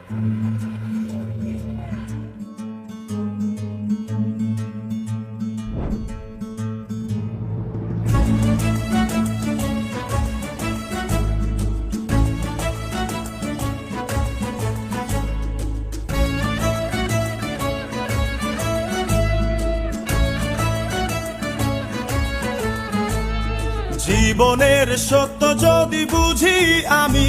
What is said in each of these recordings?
জীবনের সত্য যদি বুঝি আমি,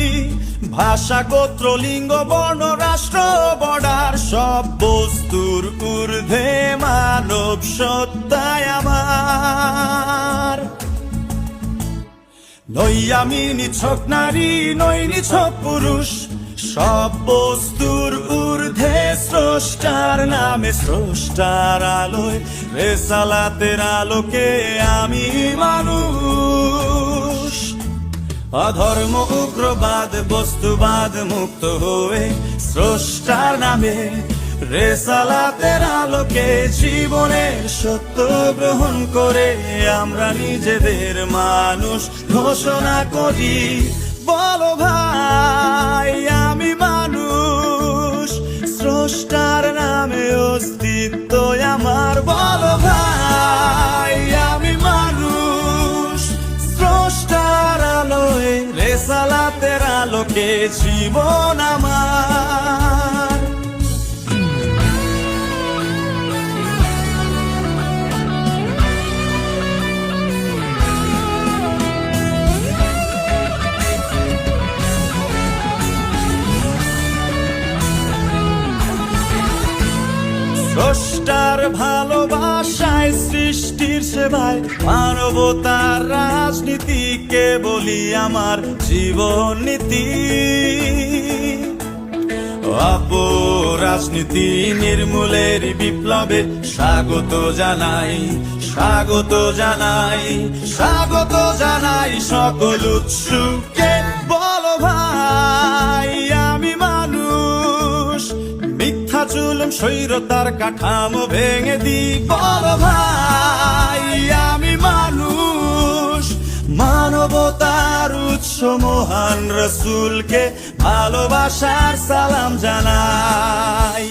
ভাষা গোত্র লিঙ্গ বর্ণ রাষ্ট্র বর্ডার সব বস্তুর ঊর্ধ্বে মানব সত্তায় আমার। নই আমি নিছক নারী, নই নিছক পুরুষ, সব বস্তুর ঊর্ধ্বে স্রষ্টার নামে, স্রষ্টার আলোয় রেসালাতের আলোকে আমি মানুষ। অধর্ম উগ্রবাদ বস্তুবাদ মুক্ত হয়ে স্রষ্টার নামে রেসালাতের আলোকে জীবনের সত্য গ্রহণ করে আমরা নিজেদের মানুষ ঘোষণা করি। বলো ভাই আমি মানুষ, স্রষ্টার নামে অস্তিত্ব আমার। বলো ভাই আমি মানুষ, স্রষ্টার আলোয় রেসালাতের আলোকে জীবন আমার। স্রষ্টার ভালোবাসায় সৃষ্টির সেবায় মানবতার রাজনীতিকে বলি আমার জীবন নীতি। অপরাজনীতি নির্মূলের বিপ্লবে স্বাগত জানাই, স্বাগত জানাই, স্বাগত জানাই সকল উৎসুককে। বলো ভাই আমি মানুষ, মিথ্যা জুলুম স্বৈরতার কাঠামো ভেঙে দি। বলো ভাই আমি মানুষ, মানবতার উৎস মহান রসুলকে ভালোবাসার সালাম জানাই।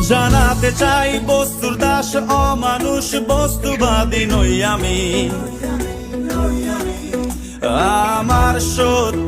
জানাতে চাই বস্তুর দাস অমানুষ, বস্তুবাদী নই আমি। আমার সত্য